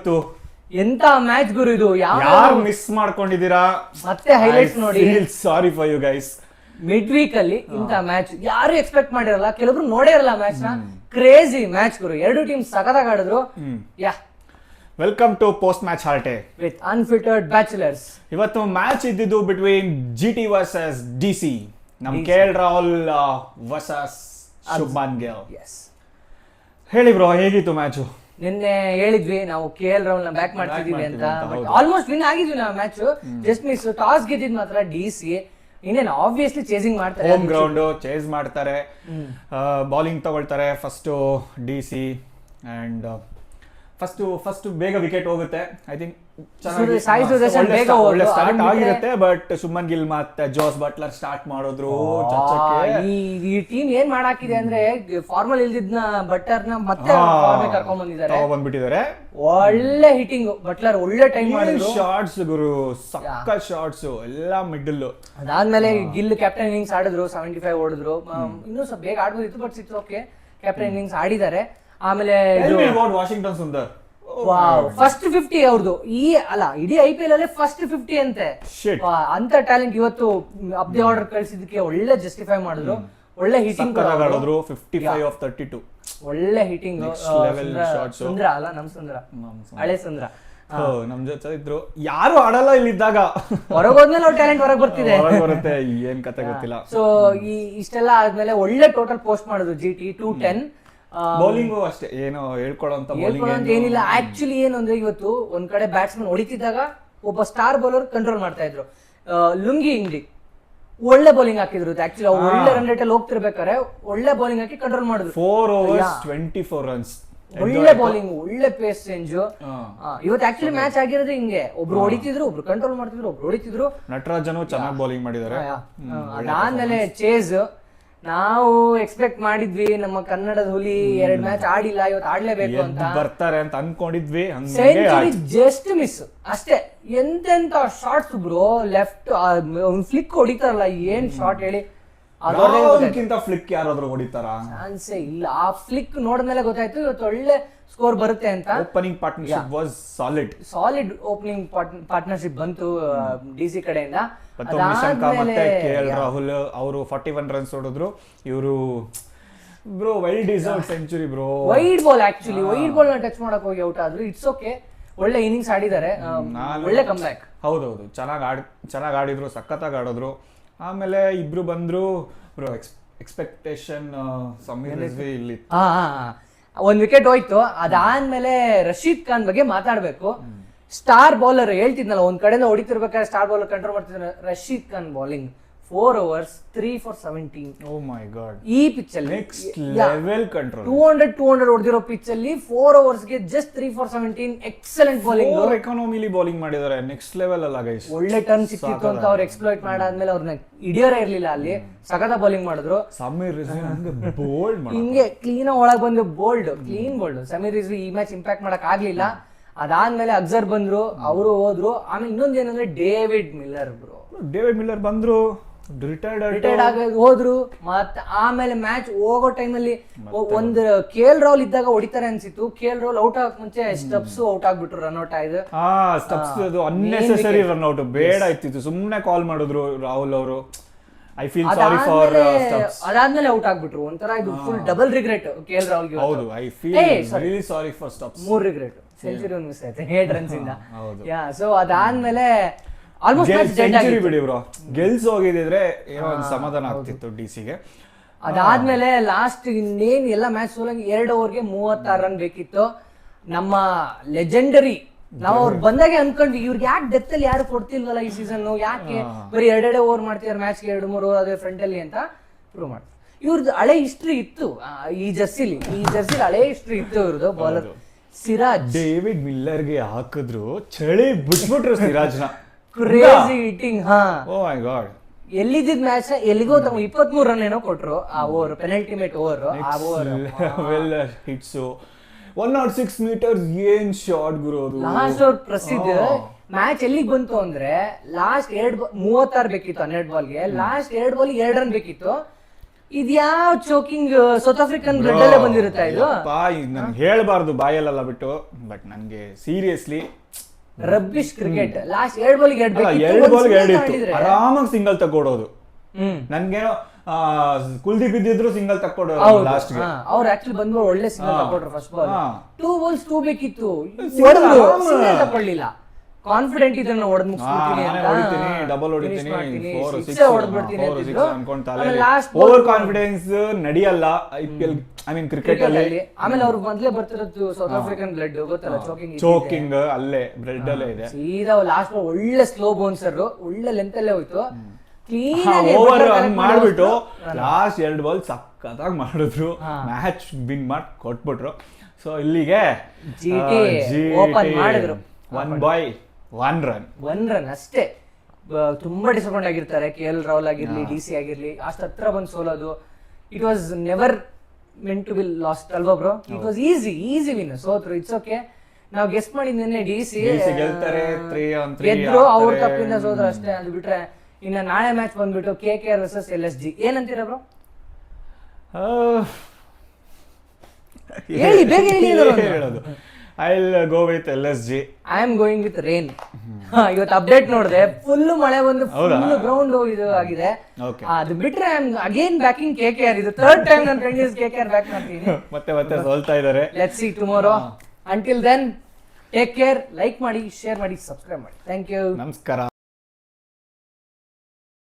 ಇವತ್ತು. ಎಂತ ಮ್ಯಾಚ್ ಗುರು ಇದು. ಯಾರು ಮಿಸ್ ಮಾಡ್ಕೊಂಡಿದ್ದೀರಾ ಮತ್ತೆ ಹೈಲೈಟ್ಸ್ ನೋಡಿ. Sorry for you guys. Mid week ಅಲ್ಲಿ ಇಂತ ಮ್ಯಾಚ್ ಯಾರು ಎಕ್ಸ್ಪೆಕ್ಟ್ ಮಾಡಿರಲ್ಲ, ಕೆಲವರು ನೋಡೇ ಇರಲ್ಲ ಮ್ಯಾಚ್ ನ. ಕ್ರೇಜಿ ಮ್ಯಾಚ್ ಗುರು, ಎರಡು ಟೀಮ್ ಸಖತ್ತಾಗಿ ಆಡಿದ್ರು. Yeah welcome to post match hearty with unfitted bachelors. ಇವತ್ತು ಮ್ಯಾಚ್ ಇದ್ದಿದ್ದು ಬಿಟ್ವೀನ್ GT ವರ್ಸಸ್ DC. ನಮ್ KL ರಾಹುಲ್ ವರ್ಸಸ್ ಶುಭ್ಮನ್ ಗಿಲ್. ಹೇಳಿ ಬ್ರೋ, ಹೇಗಿತ್ತು ಮ್ಯಾಚು? ನಿನ್ನೆ ಹೇಳಿದ್ವಿ ನಾವು KL ರಾಹುಲ್ ನ ಬ್ಯಾಕ್ ಮಾಡ್ತಿದೀವಿ ಅಂತ. ಆಲ್ಮೋಸ್ಟ್ ವಿನ್ ಆಗಿದ್ವಿ ನಾವು ಮ್ಯಾಚ್. ಜಸ್ಟ್ ಮಿಸ್ ಟಾಸ್ ಗೆದ್ದಿದ್ ಮಾತ್ರ DC. ಇನ್ನೇನು ಆಬ್ವಿಯಸ್ಲಿ ಚೇಸಿಂಗ್ ಮಾಡ್ತಾರೆ, ಹೋಮ್ ಗ್ರೌಂಡ್ ಚೇಸ್ ಮಾಡ್ತಾರೆ, ಬೌಲಿಂಗ್ ತಗೊಳ್ತಾರೆ ಫಸ್ಟ್ DC ಅಂಡ್ ಫಸ್ಟ್ ಬೇಗ ವಿಕೆಟ್ ಹೋಗುತ್ತೆ. ಐ ಥಿಂಕ್ ಒಳ್ಳೆ ಸ್ಟಾರ್ಟ್ ಆಗಿರುತ್ತೆ. ಬಟ್ ಶುಭ್ಮನ್ ಗಿಲ್ ಮತ್ತೆ ಜೋಸ್ ಬಟ್ಲರ್ ಸ್ಟಾರ್ಟ್ ಮಾಡಿದ್ರು. ಈ ಟೀಮ್ ಏನ್ ಮಾಡಾಕಿದೆ ಅಂದ್ರೆ ಫಾರ್ಮಲ್ ಇಲ್ದಿದ್ನ ಬಟ್ಲರ್ ನ ಮತ್ತೆ ಕರ್ಕೊಂಡ್ ಬಂದ್ಬಿಟ್ಟಿದ್ದಾರೆ. ಒಳ್ಳೆ ಹಿಟ್ಟಿಂಗ್ ಬಟ್ಲರ್, ಒಳ್ಳೆ ಟೈಮ್ ಮಾಡಿದ್ರು. ಶಾರ್ಟ್ಸ್ ಗುರು, ಸಕ್ಕ ಶಾರ್ಟ್ಸ್ ಎಲ್ಲ ಮಿಡಲ್. ಅದಾದ್ಮೇಲೆ ಗಿಲ್ ಕ್ಯಾಪ್ಟನ್ ಇನ್ನಿಂಗ್ಸ್ ಆಡಿದ್ರು, 75 ಹೊಡೆದ್ರು. ಇನ್ನೂ ಸ್ವಲ್ಪ ಬೇಗ ಆಡ್ಬೋದಿತ್ತು, but it's okay, captain innings ಆಡಿದ್ದಾರೆ. ಆಮೇಲೆ ವಾಷಿಂಗ್ಟನ್ ಸುಂದರ್ ಫಸ್ಟ್ 50 ಅವ್ರದ್ದು ಇಡೀ IPL ಅಲ್ಲೇ ಫಸ್ಟ್ 50 ಅಂತೆ. ಅಂತ ಟ್ಯಾಲೆಂಟ್ ಇವತ್ತು ಅಬ್ದಿ ಆರ್ಡರ್ ಕಳಿಸಿದಕ್ಕೆ ಒಳ್ಳೆ ಜಸ್ಟಿಫೈ ಮಾಡಿದ್ರು. ಒಳ್ಳೆ ಹಿಟ್ಟಿಂಗ್ ಆಡಿದ್ರು. 55 ಆಫ್ 32 ಒಳ್ಳೆ ಹಿಟ್ಟಿಂಗ್. ಸುಂದ್ರ ಅಲ್ಲ, ನಮ್ ಸುಂದ್ರ, ಹಳೆ ಸುಂದ್ರ ನಮ್ ಜೊತೆ ಇದ್ರು. ಯಾರು ಆಡಲ್ಲ ಇಲ್ಲಿದ್ದಾಗ, ಹೊರಗೋದ್ಮೇಲೆ ಅವ್ರ ಟ್ಯಾಲೆಂಟ್ ಹೊರಗೆ ಬರುತ್ತೆ. ಏನ್ ಕತೆ ಗೊತ್ತಿಲ್ಲ. ಸೊ ಇಷ್ಟೆಲ್ಲ ಆದ್ಮೇಲೆ ಒಳ್ಳೆ ಟೋಟಲ್ ಪೋಸ್ಟ್ ಮಾಡಿದ್ರು GT 210. ಬೌಲಿಂಗು ಅಷ್ಟೇ, ಏನು ಹೇಳ್ಕೊಳ್ಳೋಂತ ಏನಿಲ್ಲ. ಆಕ್ಚುಲಿ ಏನು ಅಂದ್ರೆ ಇವತ್ತು ಒಂದ್ ಕಡೆ ಬ್ಯಾಟ್ಸ್ಮನ್ ಹೊಡಿತಿದ್ದಾಗ ಒಬ್ಬ ಸ್ಟಾರ್ ಬೌಲರ್ ಕಂಟ್ರೋಲ್ ಮಾಡ್ತಾ ಇದ್ರು. ಲುಂಗಿ ಇಂಗ್ಲಿ ಒಳ್ಳೆ ಬೌಲಿಂಗ್ ಹಾಕಿದ್ರು. ಆಕ್ಚುಲಿ ಒಳ್ಳೆ ರನ್ ರೇಟ್ ಅಲ್ಲಿ ಹೋಗ್ತಿರ್ಬೇಕಾರೆ ಒಳ್ಳೆ ಬೌಲಿಂಗ್ ಹಾಕಿ ಕಂಟ್ರೋಲ್ ಮಾಡಿದ್ರು. 4 overs 24 runs. ಒಳ್ಳೆ ಬೌಲಿಂಗ್, ಒಳ್ಳೆ ಪೇಸ್ ಚೇಂಜ್. ಇವತ್ತು ಆಕ್ಚುಲಿ ಮ್ಯಾಚ್ ಆಗಿರೋದು ಹಿಂಗೆ, ಒಬ್ರು ಹೊಡಿತಿದ್ರು, ಒಬ್ರು ಕಂಟ್ರೋಲ್ ಮಾಡ್ತಿದ್ರು, ಒಬ್ರು ಹೊಡಿತಿದ್ರು. ನಟರಾಜನು ಚೆನ್ನಾಗಿ ಬೌಲಿಂಗ್ ಮಾಡಿದ್ದಾರೆ. ಅದಾದ್ಮೇಲೆ ಚೇಸ್ ನಾವು ಎಕ್ಸ್ಪೆಕ್ಟ್ ಮಾಡಿದ್ವಿ, ನಮ್ಮ ಕನ್ನಡದ ಹುಲಿ 2 ಮ್ಯಾಚ್ ಆಡಿಲ್ಲ, ಇವತ್ತು ಆಡ್ಲೇಬೇಕು ಅಂತ ಬರ್ತಾರೆ ಅಂತ ಅನ್ಕೊಂಡಿದ್ವಿ. ಸೆಂಚುರಿ ಜಸ್ಟ್ ಮಿಸ್ ಅಷ್ಟೇ. ಎಂತೆಂತ ಶಾರ್ಟ್ಸ್ ಬ್ರೋ, ಲೆಫ್ಟ್ ಫ್ಲಿಕ್ ಹೊಡಿತಾರಲ್ಲ, ಏನ್ ಶಾರ್ಟ್ ಹೇಳಿ. ಫ್ಲಿಕ್ ಯಾರಾದ್ರೂ ಹೊಡಿತಾರ? ಚಾನ್ಸೇ ಇಲ್ಲ. ಆ ಫ್ಲಿಕ್ ನೋಡಿದ್ಮೇಲೆ ಗೊತ್ತಾಯ್ತು ಇವತ್ತು ಒಳ್ಳೆ ಸ್ಕೋರ್ ಬರುತ್ತೆ ಅಂತ. Opening partnership was solid opening partnership ಬಂತು DC ಕಡೆಯಿಂದ. ಮತ್ತೆ KL ರಾಹುಲ್ ಅವರು 41 runs ಹೊಡೆದ್ರು. ಇವರು bro well deserved century bro. Wide ball, actually wide ball ನ ಟಚ್ ಮಾಡಕ್ ಹೋಗಿ ಔಟ್ ಆದ್ರು. ಇಟ್ಸ್ ಓಕೆ, ಒಳ್ಳೆ ಇನ್ನಿಂಗ್ಸ್ ಆಡಿದ್ದಾರೆ, ಒಳ್ಳೆ ಕಮ್ ಬ್ಯಾಕ್. ಹೌದೌದು, ಚೆನ್ನಾಗಿ ಆಡಿದ್ರು, ಸಖತ್ತಾಗಿ ಆಡಿದ್ರು. ಆಮೇಲೆ ಇಬ್ರು ಬಂದ್ರು ಬ್ರೋ. ಎಕ್ಸ್ಪೆಕ್ಟೇಷನ್ ಸಮೀರ್ ರಿಜ್ವಿ ಇಲ್ಲಿ ಒಂದ್ ವಿಕೆಟ್ ಹೋಯ್ತು. ಅದಾದ್ಮೇಲೆ ರಶೀದ್ ಖಾನ್ ಬಗ್ಗೆ ಮಾತಾಡ್ಬೇಕು. ಸ್ಟಾರ್ ಬೌಲರ್ ಹೇಳ್ತಿದ್ನಲ್ಲ, ಒಂದ್ ಕಡೆಯಿಂದ ಹೊಡಿತಿರ್ಬೇಕಾದ್ರೆ ಸ್ಟಾರ್ ಬೌಲರ್ ಕಂಟ್ರೋಲ್ ಮಾಡ್ತಿದ್ರು. Rashid Khan bowling 4 overs 3 for 17. Oh my god, ಈ ಪಿಚ್ ಅಲ್ಲಿ ನೆಕ್ಸ್ಟ್ ಲೆವೆಲ್ ಕಂಟ್ರೋಲ್. 200 ಹೊಡೆದಿರೋ ಪಿಚ್ ಅಲ್ಲಿ 4 overs ಗೆ just 3 for 17. Excellent bowling, economically bowling ಮಾಡಿದ್ದಾರೆ. ನೆಕ್ಸ್ಟ್ ಲೆವೆಲ್ ಅಲ್ಲ ಗೈಸ್. ಒಳ್ಳೆ ಟರ್ನ್ ಸಿಕ್ಕಿತ್ತು ಅಂತ ಅವ್ರು ಎಕ್ಸ್ಪ್ಲೋಯ್ಟ್ ಮಾಡಾದ್ಮೇಲೆ ಅವ್ರನ್ನ ಹಿಡಿಯೋರೇ ಇರ್ಲಿಲ್ಲ ಅಲ್ಲಿ. ಸಖತ ಬೌಲಿಂಗ್ ಮಾಡಿದ್ರು. ಸಮೀರ್ ರಿಜ್ವಿ ಬೋಲ್ಡ್ ಹಿಂಗೆ ಕ್ಲೀನ್ ಒಳಗ್ ಬಂದು ಕ್ಲೀನ್ ಬೋಲ್ಡ್. ಸಮೀರ್ ರಿಜ್ವಿ ಈ ಮ್ಯಾಚ್ ಇಂಪ್ಯಾಕ್ಟ್ ಮಾಡಕ್ ಆಗ್ಲಿಲ್ಲ. ಅದಾದ್ಮೇಲೆ ಅಕ್ಸರ್ ಬಂದ್ರು, ಅವರು ಹೋದ್ರು. ಆಮೇಲೆ ಇನ್ನೊಂದ್ ಏನಂದ್ರೆ ಡೇವಿಡ್ ಮಿಲ್ಲರ್ ಬಂದ್ರು, ರಿಟೈರ್ಡ್ ಆಗಿ ಹೋದ್ರು. ಮತ್ತೆ ಆಮೇಲೆ ಮ್ಯಾಚ್ ಹೋಗೋ ಟೈಮಲ್ಲಿ ಒಂದು KL ರಾಹುಲ್ ಇದ್ದಾಗ ಹೊಡಿತಾರೆ ಅನ್ಸಿತ್ತು. KL ರಾಹುಲ್ ಔಟ್ ಆಗಕ್ ಮುಂಚೆ ಸ್ಟಬ್ಸ್ ಔಟ್ ಆಗ್ಬಿಟ್ರು, ರನ್ ಔಟ್ ಆಯ್ತು. ಅನ್ನೆಸೆಸರಿ ರನ್ ಔಟ್, ಬೇಡ ಇತ್ತಿತ್ತು, ಸುಮ್ನೆ ಕಾಲ್ ಮಾಡಿದ್ರು ರಾಹುಲ್ ಅವರು. I feel sorry for stubs. ಅದಾದ್ಮೇಲೆ ಔಟ್ ಆಗ್ಬಿಟ್ರು. ಒಂಥರ ಇದು full double regret KL Rahul ಗೆ. ಹೌದು, I feel really sorry for stubs. 3 regret. Century miss ಆಯ್ತು 8 runs ಇಂದ. ಸೊ ಅದಾದ್ಮೇಲೆ ಆಲ್ಮೋಸ್ಟ್ ಸೆಂಚುರಿ ಬಿಡಿ ಬ್ರೋ, ಗೆಲ್ಸ್ ಹೋಗಿದ್ರೆ ಏನೋ ಒಂದು ಸಮಾಧಾನ ಆಗ್ತಿತ್ತು DC ಗೆ. ಅದಾದ್ಮೇಲೆ ಲಾಸ್ಟ್ ಇನ್ನೇನ್ ಎಲ್ಲ ಮ್ಯಾಚ್ ಸೋಲಂಗೆ 2 ಓವರ್ಗೆ 36 ರನ್ ಬೇಕಿತ್ತು. ನಮ್ಮ ಲೆಜೆಂಡರಿ, ನಾವು ಅವ್ರು ಬಂದಾಗೆ ಅನ್ಕೊಂಡ್ವಿ ಇವ್ರಿಗೆ ಯಾಕೆ ಡೆತ್ ಅಲ್ಲಿ ಯಾರು ಕೊಡ್ತಿಲ್ವಲ್ಲ ಈ ಸೀಸನ್, ಯಾಕೆ ಬರೀ 2 ಓವರ್ ಮಾಡ್ತಿದಾರೆ ಮ್ಯಾಚ್ಗೆ, 2-3 ಓವರ್ ಅದೇ ಫ್ರಂಟ್ ಅಲ್ಲಿ ಅಂತ ಪ್ರೂವ್ ಮಾಡ್ತಾರೆ. ಇವ್ರದ್ದು ಹಳೆ ಹಿಸ್ಟ್ರಿ ಇತ್ತು ಈ ಜರ್ಸಿಲಿ ಹಳೆ ಹಿಸ್ಟ್ರಿ ಇತ್ತು ಇವ್ರದ್ದು. ಬೌಲರ್ ಸಿರಾಜ್, ಡೇವಿಡ್ ಮಿಲ್ಲರ್ಗೆ ಹಾಕಿದ್ರು, ಚಳಿ ಬಿಟ್ಬಿಟ್ರು ಸಿರಾಜ್ನ. Crazy hitting. Oh my god, ಎಲ್ಲಿದ್ದ ಮ್ಯಾಚ್ ಎಲ್ಲಿಗೋ 23 ರನ್ ಏನೋ ಕೊಟ್ರು ಆ ಓವರ್, ಪೆನಲ್ಟಿಮೇಟ್ ಓವರ್. ಆ ಓವರ್ ವೆಲ್ ಹಿಟ್ಸ್ 106 meters. ಏನ್ ಶಾಟ್ ಗುರು ಅದು. ಲಾಸ್ಟ್ ಓವರ್ ಪ್ರಸಿದ್ಧ ಮ್ಯಾಚ್ ಎಲ್ಲಿಗೆ ಬಂತು ಅಂದ್ರೆ ಲಾಸ್ಟ್ 36 ಬೇಕಿತ್ತು 12 ಬಾಲ್ಗೆ. ಲಾಸ್ಟ್ 2 ಬಾಲ್ 2 ರನ್ ಬೇಕಿತ್ತು. ಇದ್ಯಾವ ಚೋಕಿಂಗ್ ಸೌತ್ ಆಫ್ರಿಕನ್ ಬ್ಲಡ್ ಅಲ್ಲೇ ಬಂದಿರುತ್ತಾ ಇದು? ನನ್ಗೆ ಹೇಳ್ಬಾರ್ದು ಬಾಯಲ್ಲೆಲ್ಲ ಬಿಟ್ಟು, ಬಟ್ ನನ್ಗೆ ಸೀರಿಯಸ್ಲಿ ರಬ್ಬಿಶ್ ಕ್ರಿಕೆಟ್. ಲಾಸ್ಟ್ 2 ಬಾಲ್ಗೆ 2 ಬಾಲ್ಗೆ 2 ಇತ್ತು, ಆರಾಮಾಗಿ ಸಿಂಗಲ್ ತಗೊಡೋದು. ನನ್ಗೇನೋ ಕುಲ್ದೀಪ್ ಇದ್ದಿದ್ರು ಸಿಂಗಲ್ ತಕ್ಕೊಡೋದು ಲಾಸ್ಟ್ ಗೆ. ಅವ್ರು ಆಕ್ಚುಲಿ ಬಂದ್ರು ಒಳ್ಳೆ ಸಿಂಗಲ್ ತಕೊಂಡ್ರು ಫಸ್ಟ್ ಬಾಲ್. 2 balls 2 ಬೇಕಿತ್ತು, ತಕೊಳ್ಳಿಲ್ಲ. ಕಾನ್ಫಿಡೆಂಟ್ ಇದನ್ನ ಹೊಡೆದ್ ಮುಗಿಸ್ಬಿಡ್ತೀನಿ ಅಂತ, ಡಬಲ್ ಹೊಡಿತೀನಿ, 4 6 ಹೊಡೆದ್ಬಿಡ್ತೀನಿ ಅನ್ಕೊಂತಾಳೆ. ಓವರ್ ಕಾನ್ಫಿಡೆನ್ಸ್ ನಡೆಯಲ್ಲ IPL, ಐ ಮೀನ್ ಕ್ರಿಕೆಟ್ ಅಲ್ಲಿ. ಆಮೇಲೆ ಅವ್ರು ಮೊದ್ಲೇ ಬರ್ತಿರೋದು ಸೌತ್ ಆಫ್ರಿಕನ್ ಬ್ಲಡ್ ಗೊತ್ತಲ್ಲ, ಚೋಕಿಂಗ್ ಅಲ್ಲೇ ಬ್ರೆಡ್ ಅಲ್ಲೇ ಇದೆ. ಸೀದಾ ಲಾಸ್ಟ್ ಒಳ್ಳೆ ಸ್ಲೋ ಬೌನ್ಸರ್, ಒಳ್ಳೆ ಲೆಂತ್ ಅಲ್ಲೇ ಹೋಯ್ತು. ಓವರ್ ಮಾಡ್ಬಿಟ್ಟು ಲಾಸ್ಟ್ 2 ಬಾಲ್ ಸಕ್ಕತ್ತಾಗಿ ಮಾಡಿದ್ರು, ಮ್ಯಾಚ್ ವಿನ್ ಮಾಡಿ ಕೊಟ್ಬಿಟ್ರು. ಸೊ ಇಲ್ಲಿಗೆ ಓಪನ್ ಮಾಡಿದ್ರು. 1 run ಅಷ್ಟೇ. ತುಂಬಾ ಡಿಸಪಾಯಿಂಟ್ ಆಗಿರ್ತಾರೆ. KL ರಾಹುಲ್ ಆಗಿರ್ಲಿ, DC ಆಗಿರ್ಲಿ, ಅಷ್ಟು ಹತ್ರ ಬಂದು ಸೋಲೋದು. It was never meant to be lost ಅಲ್ವಾ bro? It was easy win. ಸೋತ್ರು, ಇಟ್ಸ್ ಓಕೆ. ನಾವು ಗೆಸ್ಟ್ ಮಾಡಿದ್ದೇನೆ DC ಗೆಲ್ತಾರೆ, 3-3 ಗೆದ್ರು, ಅವ್ರ ತಪ್ಪಿಂದ ಸೋದ್ರು ಅಷ್ಟೇ. ಅದು ಬಿಟ್ರೆ ಇನ್ನ ನಾಳೆ ಮ್ಯಾಚ್ ಬಂದ್ಬಿಟ್ಟು KKR ವರ್ಸಸ್ LSG. ಏನಂತೀರಾ ಬ್ರೋ? ಹೇಳಿ, ಬೇಗ ಹೇಳೋದು. I'll go with LSG. I am going with rain. ಇವತ್ತು ಅಪ್ಡೇಟ್ ನೋಡಿದೆ, ಫುಲ್ ಮಳೆ ಬಂದು ಫುಲ್ ಗ್ರೌಂಡ್ ಇದು ಆಗಿದೆ. ಅದು ಬಿಟ್ರೆ I am again backing KKR. ಇದು 3rd ಟೈಮ್ ನನ್ನ ಕಂಟಿನ್ಯೂಸ್ KKR ಬ್ಯಾಕ್ ಮಾಡ್ತೀನಿ. ಮತ್ತೆ ಸೋಲ್ತಾ ಇದ್ದಾರೆ. Let's see tomorrow. Until then take care. Like ಮಾಡಿ, ಶೇರ್ ಮಾಡಿ, ಸಬ್ಸ್ಕ್ರೈಬ್ ಮಾಡಿ. Thank you. ನಮಸ್ಕಾರ.